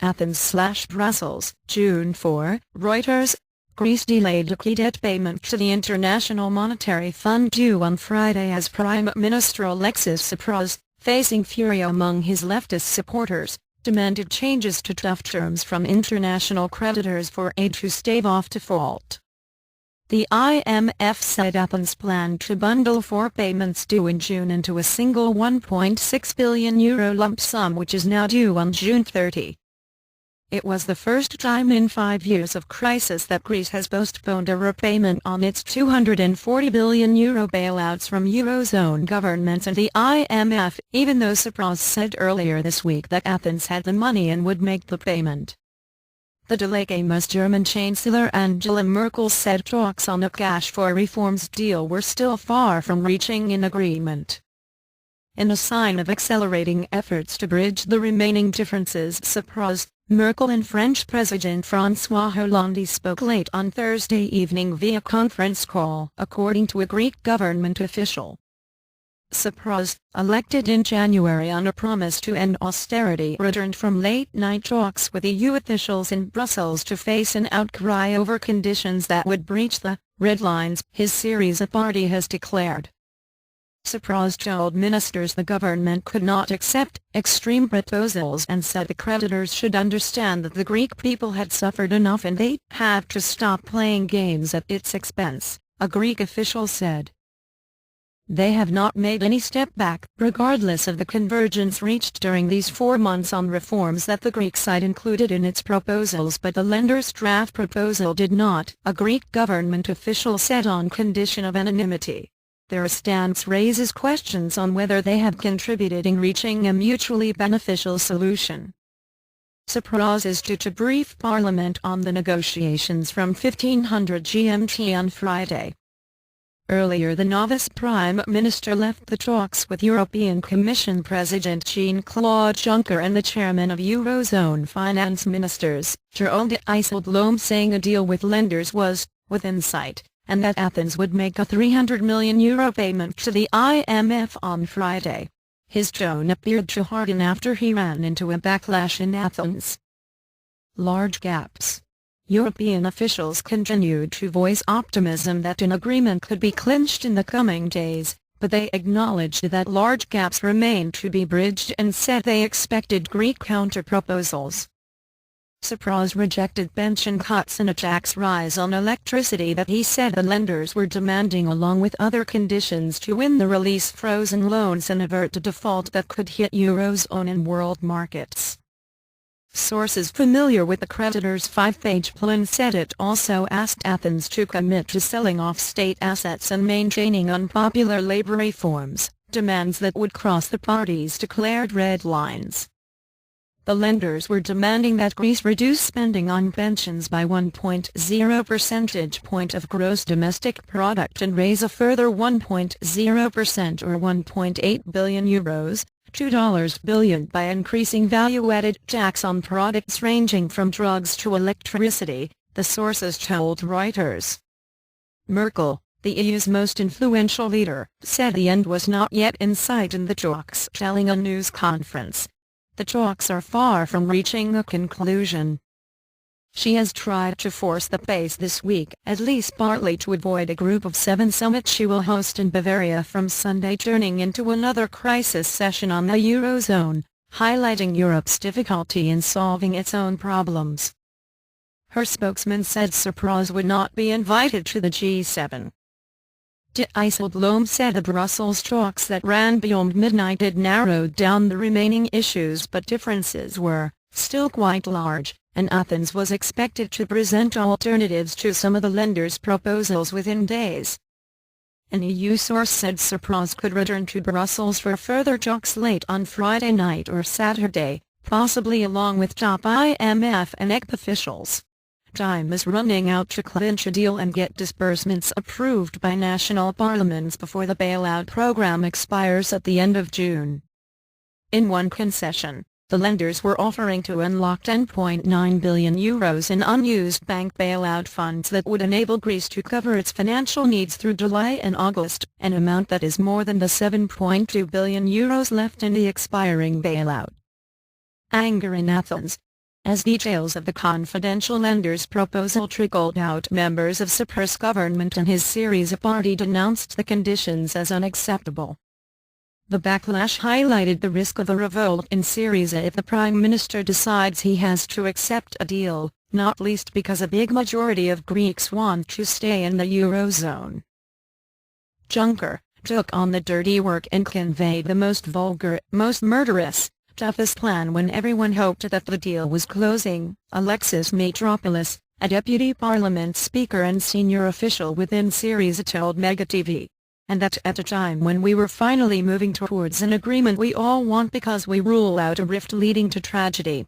Athens/Brussels, June 4, Reuters. Greece delayed a key debt payment to the International Monetary Fund due on Friday as Prime Minister Alexis Tsipras, facing fury among his leftist supporters, demanded changes to tough terms from international creditors for aid to stave off default. The IMF said Athens planned to bundle 4 payments due in June into a single €1.6 billion lump sum which is now due on June 30. It was the first time in 5 years of crisis that Greece has postponed a repayment on its €240 billion bailouts from Eurozone governments and the IMF, even though Tsipras said earlier this week that Athens had the money and would make the payment. The delay came as German Chancellor Angela Merkel said talks on a cash-for-reforms deal were still far from reaching an agreement. In a sign of accelerating efforts to bridge the remaining differences, Tsipras, Merkel and French President François Hollande spoke late on Thursday evening via conference call, according to a Greek government official. Tsipras, elected in January on a promise to end austerity, returned from late-night talks with EU officials in Brussels to face an outcry over conditions that would breach the red lines his Syriza party has declared. Tsipras told ministers the government could not accept extreme proposals and said the creditors should understand that the Greek people had suffered enough and they have to stop playing games at its expense, a Greek official said. They have not made any step back, regardless of the convergence reached during these 4 months on reforms that the Greek side included in its proposals, but the lenders' draft proposal did not, a Greek government official said on condition of anonymity. Their stance raises questions on whether they have contributed in reaching a mutually beneficial solution. Tsipras is due to brief Parliament on the negotiations from 1500 GMT on Friday. Earlier the novice Prime Minister left the talks with European Commission President Jean-Claude Juncker and the chairman of Eurozone finance ministers, Gerald Dijsselbloem, saying a deal with lenders was within sight, and that Athens would make a €300 million payment to the IMF on Friday. His tone appeared to harden after he ran into a backlash in Athens. Large gaps. European officials continued to voice optimism that an agreement could be clinched in the coming days, but they acknowledged that large gaps remained to be bridged and said they expected Greek counter-proposals. Tsipras rejected pension cuts and a tax rise on electricity that he said the lenders were demanding, along with other conditions to win the release frozen loans and avert a default that could hit Eurozone and world markets. Sources familiar with the creditors' 5-page plan said it also asked Athens to commit to selling off state assets and maintaining unpopular labor reforms, demands that would cross the parties' declared red lines. The lenders were demanding that Greece reduce spending on pensions by 1.0 percentage point of gross domestic product and raise a further 1.0% or €1.8 billion, $2 billion, by increasing value-added tax on products ranging from drugs to electricity, the sources told Reuters. Merkel, the EU's most influential leader, said the end was not yet in sight in the talks, telling a news conference. The talks are far from reaching a conclusion. She has tried to force the pace this week, at least partly to avoid a Group of 7 summit she will host in Bavaria from Sunday, turning into another crisis session on the Eurozone, highlighting Europe's difficulty in solving its own problems. Her spokesman said Tsipras would not be invited to the G7. Dijsselbloem said the Brussels talks that ran beyond midnight had narrowed down the remaining issues, but differences were still quite large, and Athens was expected to present alternatives to some of the lenders' proposals within days. An EU source said Tsipras could return to Brussels for further talks late on Friday night or Saturday, possibly along with top IMF and ECB officials. Time is running out to clinch a deal and get disbursements approved by national parliaments before the bailout program expires at the end of June. In one concession, the lenders were offering to unlock €10.9 billion in unused bank bailout funds that would enable Greece to cover its financial needs through July and August, an amount that is more than the €7.2 billion left in the expiring bailout. Anger in Athens. As details of the confidential lender's proposal trickled out, members of Tsipras' government and his Syriza party denounced the conditions as unacceptable. The backlash highlighted the risk of a revolt in Syriza if the Prime Minister decides he has to accept a deal, not least because a big majority of Greeks want to stay in the Eurozone. Juncker took on the dirty work and conveyed the most vulgar, most murderous, toughest plan when everyone hoped that the deal was closing. Alexis Tsipras, a deputy parliament speaker and senior official within Syriza, told Mega TV. And that at a time when we were finally moving towards an agreement we all want because we rule out a rift leading to tragedy.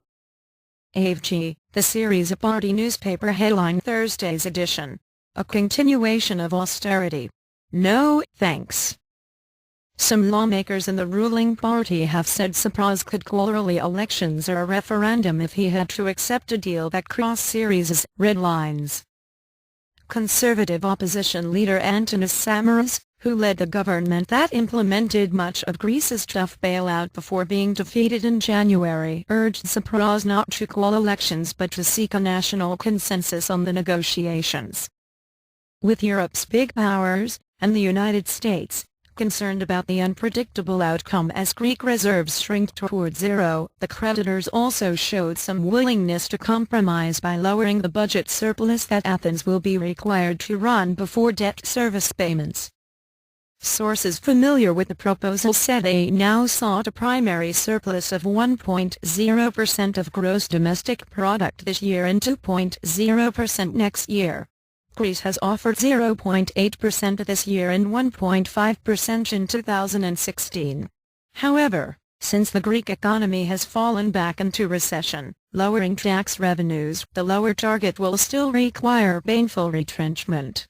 AFG, the Syriza party newspaper headline Thursday's edition. A continuation of austerity. No, thanks. Some lawmakers in the ruling party have said Tsipras could call early elections or a referendum if he had to accept a deal that crossed Syriza's red lines. Conservative opposition leader Antonis Samaras, who led the government that implemented much of Greece's tough bailout before being defeated in January, urged Tsipras not to call elections but to seek a national consensus on the negotiations. With Europe's big powers, and the United States, concerned about the unpredictable outcome as Greek reserves shrink toward zero, the creditors also showed some willingness to compromise by lowering the budget surplus that Athens will be required to run before debt service payments. Sources familiar with the proposal said they now sought a primary surplus of 1.0% of gross domestic product this year and 2.0% next year. Greece has offered 0.8% this year and 1.5% in 2016. However, since the Greek economy has fallen back into recession, lowering tax revenues, the lower target will still require painful retrenchment.